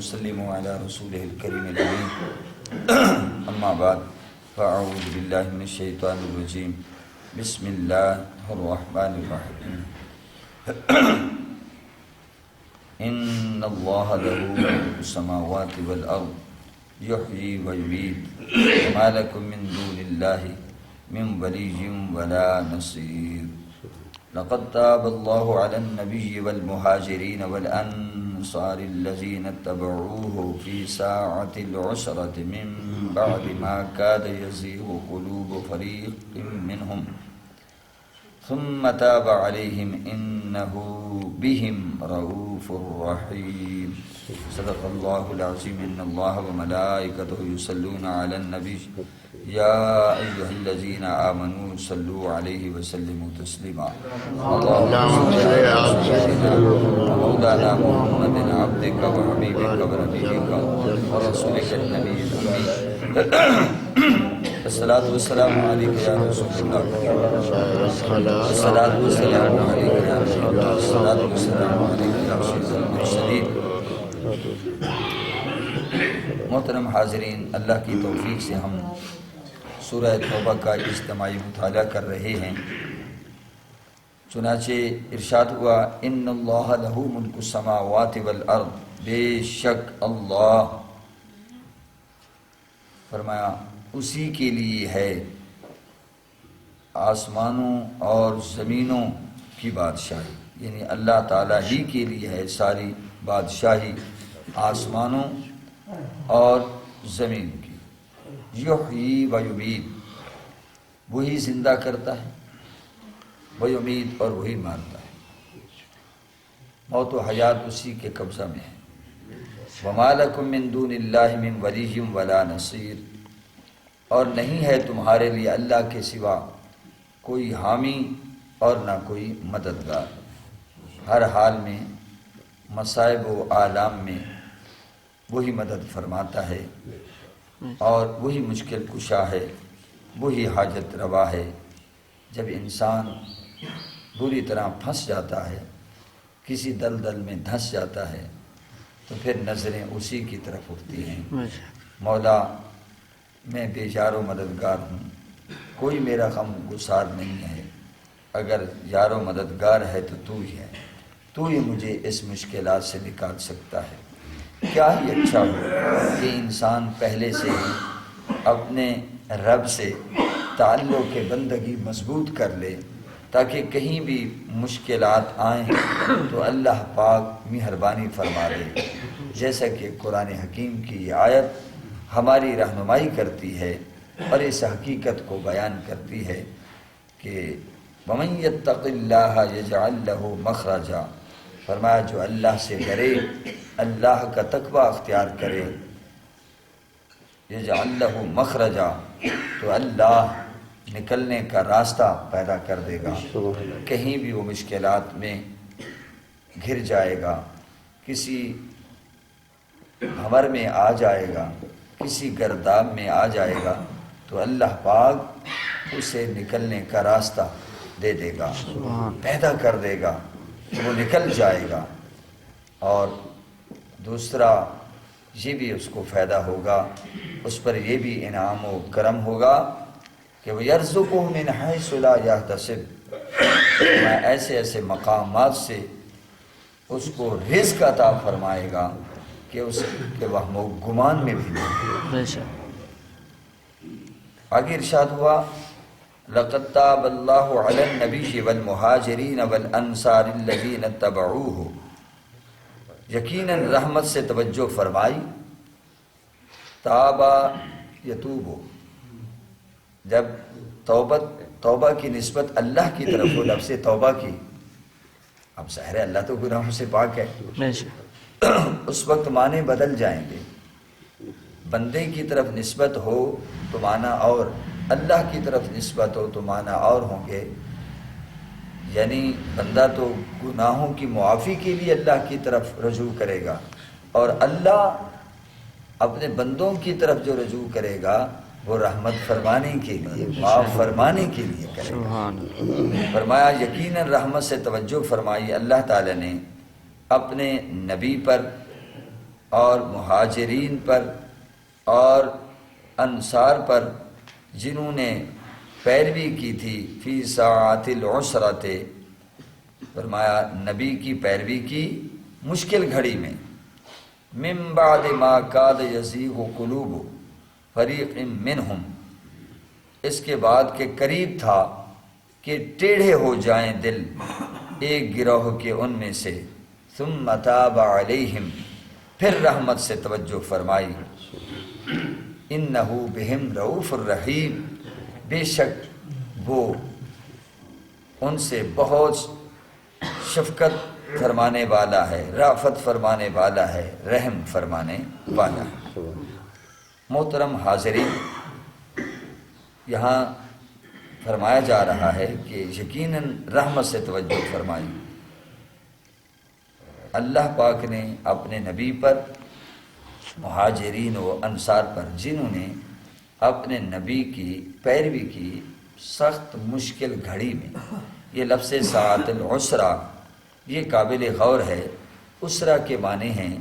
ونسلم على رسوله الكريم الأمين أما بعد فأعوذ بالله من الشيطان الرجيم بسم الله الرحمن الرحيم إن الله له ملك السماوات والأرض يحيي ويميت وما لكم من دون الله من ولي ولا نصير لقد تاب الله على النبي والمهاجرين والأنصار الذين اتبعوه في ساعة العسرة من بعد ما كاد يزيغ قلوب فريق منهم ثم تاب عليهم إنه بهم رؤوف رحيم صدق الله العظيم إن الله وملائكته يصلون على النبي يا أيها الذين آمنوا صلوا عليه وسلموا تسليما اللهم صل على سيدنا ومولانا محمد عبدك وحبيبك ونبيك ورسولك النبي الأمي الصلاة والسلام عليك يا رسول الله الصلاة والسلام عليك يا رسول الله الصلاة والسلام عليك يا سيد المرسلين محترم حاضرین، اللہ کی توفیق سے ہم سورہ توبہ کا اجتماعی مطالعہ کر رہے ہیں۔ چنانچہ ارشاد ہوا ان اللہ لہ ملک السماوات والارض، بے شک اللہ، فرمایا اسی کے لیے ہے آسمانوں اور زمینوں کی بادشاہی، یعنی اللہ تعالیٰ ہی کے لیے ہے ساری بادشاہی آسمانوں اور زمین کی۔ یحیی و یمیت، وہی زندہ کرتا ہے، و یمیت، اور وہی مارتا ہے، موت و حیات اسی کے قبضہ میں ہے۔ وما لکم من دون اللہ من ولی ولا نصیر، اور نہیں ہے تمہارے لیے اللہ کے سوا کوئی حامی اور نہ کوئی مددگار، ہر حال میں مصائب و آلام میں وہی مدد فرماتا ہے اور وہی مشکل کشا ہے، وہی حاجت روا ہے۔ جب انسان بری طرح پھنس جاتا ہے، کسی دلدل میں دھنس جاتا ہے، تو پھر نظریں اسی کی طرف اٹھتی ہیں، مولا میں بے یار و مددگار ہوں، کوئی میرا غم گسار نہیں ہے، اگر یار و مددگار ہے تو تو ہی ہے، تو ہی مجھے اس مشکلات سے نکال سکتا ہے۔ کیا ہی اچھا ہو کہ انسان پہلے سے ہی اپنے رب سے تعلق بندگی مضبوط کر لے، تاکہ کہیں بھی مشکلات آئیں تو اللہ پاک مہربانی فرما دے، جیسا کہ قرآن حکیم کی یہ آیت ہماری رہنمائی کرتی ہے اور اس حقیقت کو بیان کرتی ہے کہ وَمَن يَتَّقِ اللَّهَ يَجْعَلْ لَهُ مَخْرَجًا، فرمایا جو اللہ سے ڈرے، اللہ کا تقوی اختیار کرے، یجعل لہ مخرجا، تو اللہ نکلنے کا راستہ پیدا کر دے گا، کہیں بھی وہ مشکلات میں گھر جائے گا، کسی بھنور میں آ جائے گا، کسی گرداب میں آ جائے گا، تو اللہ پاک اسے نکلنے کا راستہ دے دے گا، پیدا کر دے گا، وہ نکل جائے گا۔ اور دوسرا یہ بھی اس کو فائدہ ہوگا، اس پر یہ بھی انعام و کرم ہوگا کہ وَيَرْزُقُهُ مِنْ حَيْثُ لَا يَحْتَسِبُ، میں ایسے ایسے مقامات سے اس کو رزق عطا فرمائے گا کہ اس کے وہم و گمان میں بھی نہیں۔ آگے ارشاد ہوا لَقَدْ تَابَ اللَّهُ عَلَى النَّبِيِّ وَالْمُهَاجِرِينَ وَالْأَنصَارِ الَّذِينَ اتَّبَعُوهُ، یقیناً رحمت سے توجہ فرمائی، تابا یتوبو، جب توبہ کی نسبت اللہ کی طرف ہو، لفظ توبہ کی، اب ظاہر ہے اللہ تو گناہوں سے پاک ہے، اس وقت معنی بدل جائیں گے، بندے کی طرف نسبت ہو تو معنی اور، اللہ کی طرف نسبت ہو تو معنی اور ہوں گے۔ یعنی بندہ تو گناہوں کی معافی کے لیے اللہ کی طرف رجوع کرے گا، اور اللہ اپنے بندوں کی طرف جو رجوع کرے گا وہ رحمت فرمانے کے لیے، معاف فرمانے کے لیے کرے گا۔ فرمایا یقیناً رحمت سے توجہ فرمائی اللہ تعالی نے اپنے نبی پر اور مہاجرین پر اور انصار پر جنہوں نے پیروی کی تھی فی ساعات العسرۃ، فرمایا نبی کی پیروی کی مشکل گھڑی میں، من بعد ما کاد یزیغ قلوب فریق منہم، اس کے بعد کہ قریب تھا کہ ٹیڑھے ہو جائیں دل ایک گروہ کے ان میں سے، ثم تاب علیہم، پھر رحمت سے توجہ فرمائی، انہ بہم رؤوف الرحیم، بے شک وہ ان سے بہت شفقت فرمانے والا ہے، رافت فرمانے والا ہے، رحم فرمانے والا ہے۔ محترم حاضرین، یہاں فرمایا جا رہا ہے کہ یقیناً رحمت سے توجہ فرمائی، اللہ پاک نے اپنے نبی پر، مہاجرین و انصار پر جنہوں نے اپنے نبی کی پیروی کی سخت مشکل گھڑی میں، یہ لفظ ساعت العسرہ یہ قابل غور ہے۔ اسرہ کے معنی ہیں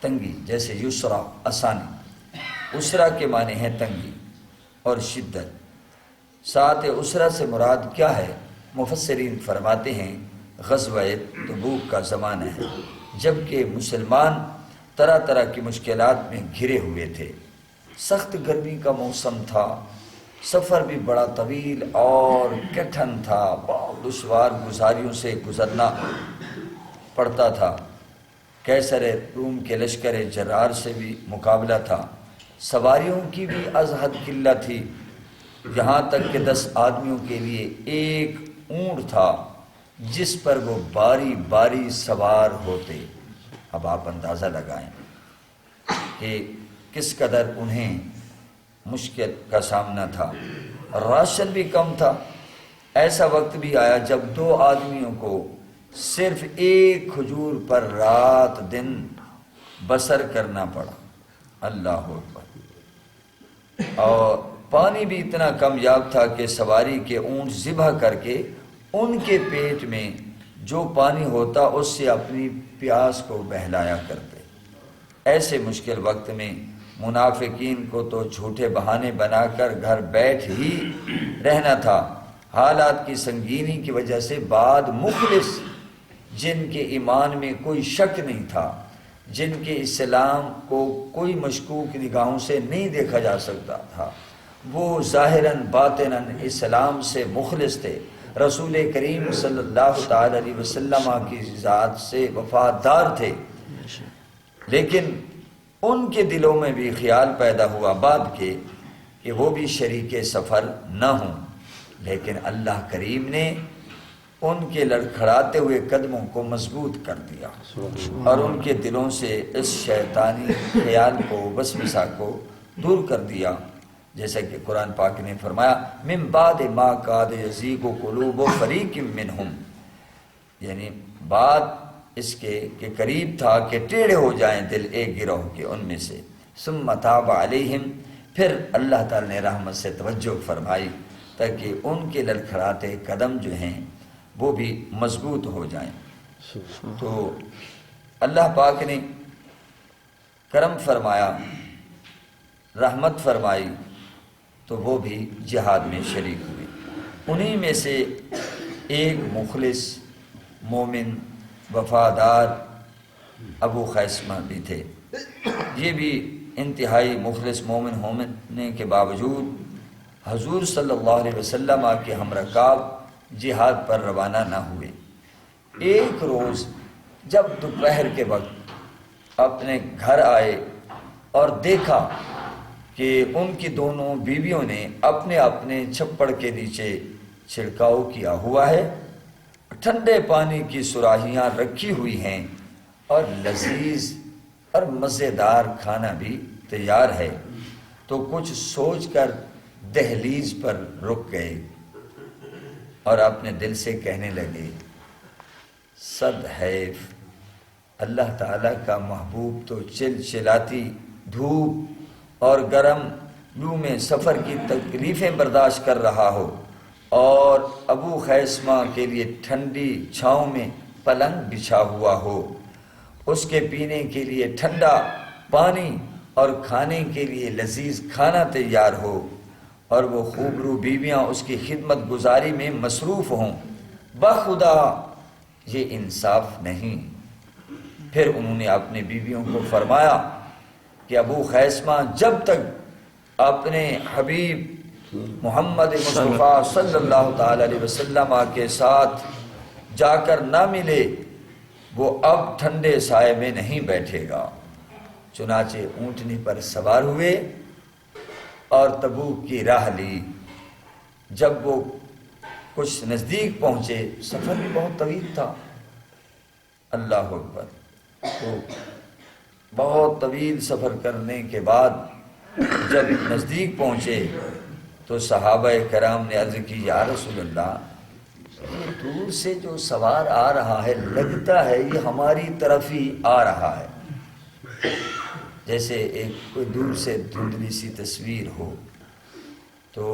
تنگی، جیسے یسرا آسانی، اسرہ کے معنی ہیں تنگی اور شدت۔ ساعت اسرہ سے مراد کیا ہے؟ مفسرین فرماتے ہیں غزوہ تبوک کا زمانہ ہے، جبکہ مسلمان طرح طرح کی مشکلات میں گھرے ہوئے تھے، سخت گرمی کا موسم تھا، سفر بھی بڑا طویل اور کٹھن تھا، بہت دشوار گزاریوں سے گزرنا پڑتا تھا، قیصر روم کے لشکر جرار سے بھی مقابلہ تھا، سواریوں کی بھی از حد قلت تھی، یہاں تک کہ 10 آدمیوں کے لیے ایک اونٹ تھا جس پر وہ باری باری سوار ہوتے۔ اب آپ اندازہ لگائیں کہ کس قدر انہیں مشکل کا سامنا تھا، راشن بھی کم تھا۔ ایسا وقت بھی آیا جب 2 آدمیوں کو صرف ایک کھجور پر رات دن بسر کرنا پڑا، اللہ اکبر، اور پانی بھی اتنا کم یاب تھا کہ سواری کے اونٹ ذبح کر کے ان کے پیٹ میں جو پانی ہوتا اس سے اپنی پیاس کو بہلایا کرتے۔ ایسے مشکل وقت میں منافقین کو تو جھوٹے بہانے بنا کر گھر بیٹھ ہی رہنا تھا۔ حالات کی سنگینی کی وجہ سے بعد مخلص جن کے ایمان میں کوئی شک نہیں تھا، جن کے اسلام کو کوئی مشکوک نگاہوں سے نہیں دیکھا جا سکتا تھا، وہ ظاہراً باطناً اسلام سے مخلص تھے، رسول کریم صلی اللہ تعالی علیہ وسلم کی ذات سے وفادار تھے، لیکن ان کے دلوں میں بھی خیال پیدا ہوا بعد کے کہ وہ بھی شریک سفر نہ ہوں، لیکن اللہ کریم نے ان کے لڑکھڑاتے ہوئے قدموں کو مضبوط کر دیا اور ان کے دلوں سے اس شیطانی خیال کو، وسوسہ کو دور کر دیا، جیسا کہ قرآن پاک نے فرمایا من بعد ما کاد یزیغ قلوب فریق منہم، یعنی بعد اس کے کہ قریب تھا کہ ٹیڑھے ہو جائیں دل ایک گروہ کے ان میں سے، ثم تاب علیہم، پھر اللہ تعالی نے رحمت سے توجہ فرمائی تاکہ ان کے لڑکھڑاتے قدم جو ہیں وہ بھی مضبوط ہو جائیں۔ تو اللہ پاک نے کرم فرمایا، رحمت فرمائی، تو وہ بھی جہاد میں شریک ہوئے۔ انہی میں سے ایک مخلص مومن وفادار ابو خیثمہ بھی تھے۔ یہ بھی انتہائی مخلص مومن ہونے کے باوجود حضور صلی اللہ علیہ وسلم کے ہمرکاب جہاد پر روانہ نہ ہوئے۔ ایک روز جب دوپہر کے وقت اپنے گھر آئے اور دیکھا کہ ان کی دونوں بیویوں نے اپنے اپنے چھپڑ کے نیچے چھڑکاؤ کیا ہوا ہے، ٹھنڈے پانی کی سراہیاں رکھی ہوئی ہیں اور لذیذ اور مزیدار کھانا بھی تیار ہے، تو کچھ سوچ کر دہلیز پر رک گئے اور اپنے دل سے کہنے لگے صد حیف، اللہ تعالیٰ کا محبوب تو چلچلاتی دھوپ اور گرم لو میں سفر کی تکلیفیں برداشت کر رہا ہو، اور ابو خیثمہ کے لیے ٹھنڈی چھاؤں میں پلنگ بچھا ہوا ہو، اس کے پینے کے لیے ٹھنڈا پانی اور کھانے کے لیے لذیذ کھانا تیار ہو اور وہ خوبرو بیویاں اس کی خدمت گزاری میں مصروف ہوں، بخدا یہ انصاف نہیں۔ پھر انہوں نے اپنی بیویوں کو فرمایا کہ ابو خیثمہ جب تک اپنے حبیب محمد مصطفیٰ صلی اللہ تعالی علیہ وسلم کے ساتھ جا کر نہ ملے وہ اب ٹھنڈے سائے میں نہیں بیٹھے گا۔ چنانچہ اونٹنی پر سوار ہوئے اور تبوک کی راہ لی۔ جب وہ کچھ نزدیک پہنچے، سفر بھی بہت طویل تھا، اللہ اکبر، تو بہت طویل سفر کرنے کے بعد جب نزدیک پہنچے تو صحابہ کرام نے عرض کی، یا رسول اللہ، یہ دور سے جو سوار آ رہا ہے لگتا ہے یہ ہماری طرف ہی آ رہا ہے، جیسے ایک کوئی دور سے دھندلی سی تصویر ہو۔ تو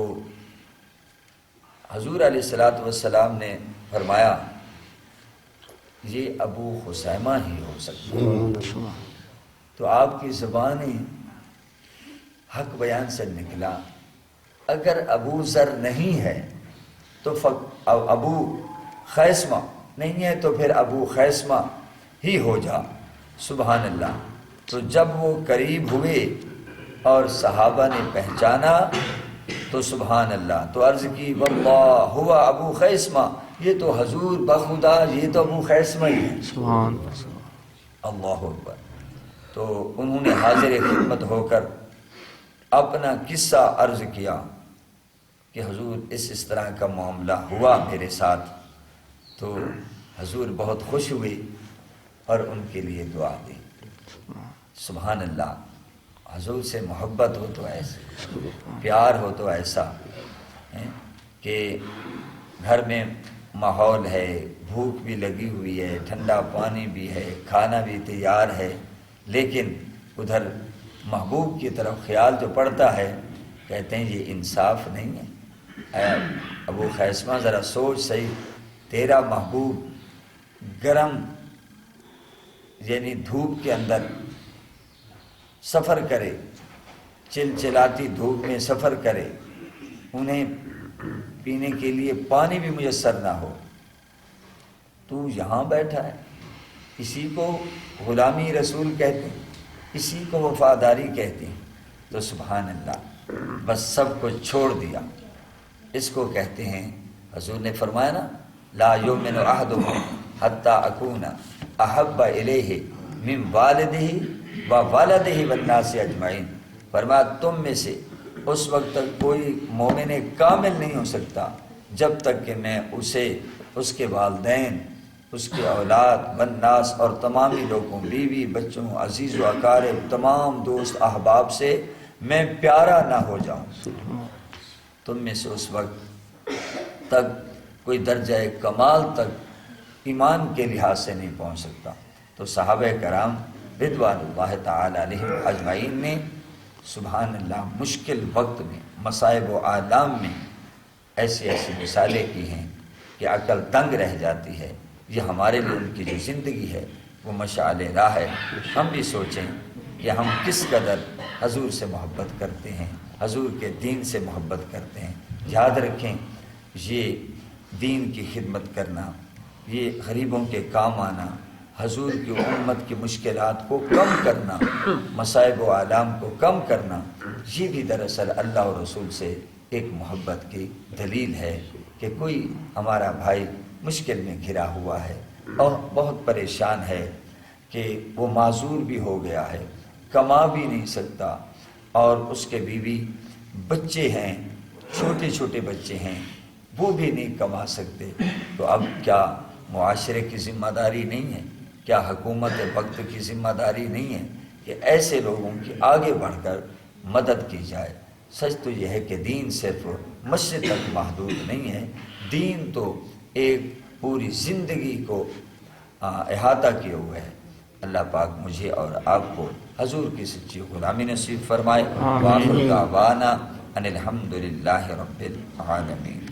حضور علیہ الصلوۃ والسلام نے فرمایا یہ ابو خثیمہ ہی ہو سکتا ہے۔ تو آپ کی زبان حق بیان سے نکلا، اگر ابو ذر نہیں ہے تو ابو خیثمہ نہیں ہے تو پھر ابو خیثمہ ہی ہو جا۔ سبحان اللہ۔ تو جب وہ قریب ہوئے اور صحابہ نے پہچانا تو سبحان اللہ، تو عرض کی واللہ ہوا ابو خیثمہ، یہ تو حضور بخدا یہ تو ابو خیثمہ ہی ہے۔ سبحان اللہ اکبر۔ تو انہوں نے حاضر خدمت ہو کر اپنا قصہ عرض کیا کہ حضور اس طرح کا معاملہ ہوا میرے ساتھ۔ تو حضور بہت خوش ہوئے اور ان کے لیے دعا دی۔ سبحان اللہ۔ حضور سے محبت ہو تو ایسے، پیار ہو تو ایسا کہ گھر میں ماحول ہے، بھوک بھی لگی ہوئی ہے، ٹھنڈا پانی بھی ہے، کھانا بھی تیار ہے، لیکن ادھر محبوب کی طرف خیال جو پڑتا ہے، کہتے ہیں یہ انصاف نہیں ہے۔ اے ابو خیثمہ ذرا سوچ صحیح، تیرا محبوب گرم یعنی دھوپ کے اندر سفر کرے، چلچلاتی دھوپ میں سفر کرے، انہیں پینے کے لیے پانی بھی میسر نہ ہو، تو یہاں بیٹھا ہے۔ اسی کو غلامی رسول کہتے ہیں، اسی کو وفاداری کہتے ہیں۔ تو سبحان اللہ، بس سب کو چھوڑ دیا۔ اس کو کہتے ہیں، حضور نے فرمایا نا، لا یؤمن احدکم حتی اکون احب الیہ من والدہ وولدہ والناس اجمعین۔ فرمایا تم میں سے اس وقت تک کوئی مومن کامل نہیں ہو سکتا جب تک کہ میں اسے اس کے والدین، اس کے اولاد، والناس اور تمامی لوگوں، بیوی بچوں، عزیز و اقارب، تمام دوست احباب سے میں پیارا نہ ہو جاؤں۔ تم میں سے اس وقت تک کوئی درجہ کمال تک ایمان کے لحاظ سے نہیں پہنچ سکتا۔ تو صحابہ کرام رضوان اللہ تعالی علیہم اجمعین نے سبحان اللہ مشکل وقت میں، مصائب و آلام میں ایسی ایسی مثالیں کی ہیں کہ عقل دنگ رہ جاتی ہے۔ یہ ہمارے لیے ان کی جو زندگی ہے وہ مشعل راہ ہے۔ ہم بھی سوچیں کہ ہم کس قدر حضور سے محبت کرتے ہیں، حضور کے دین سے محبت کرتے ہیں۔ یاد رکھیں، یہ دین کی خدمت کرنا، یہ غریبوں کے کام آنا، حضور کی امت کی مشکلات کو کم کرنا، مصائب و آلام کو کم کرنا، یہ بھی دراصل اللہ اور رسول سے ایک محبت کی دلیل ہے کہ کوئی ہمارا بھائی مشکل میں گھرا ہوا ہے اور بہت پریشان ہے کہ وہ معذور بھی ہو گیا ہے، کما بھی نہیں سکتا، اور اس کے بیوی بچے ہیں، چھوٹے چھوٹے بچے ہیں، وہ بھی نہیں کما سکتے۔ تو اب کیا معاشرے کی ذمہ داری نہیں ہے، کیا حکومت وقت کی ذمہ داری نہیں ہے کہ ایسے لوگوں کی آگے بڑھ کر مدد کی جائے؟ سچ تو یہ ہے کہ دین صرف مسجد تک محدود نہیں ہے، دین تو ایک پوری زندگی کو احاطہ کیے ہوئے ہے۔ اللہ پاک مجھے اور آپ کو حضور کی سچی غلامی نصیب فرمائے۔ وآخر دعوانا ان الحمد للہ رب العالمین۔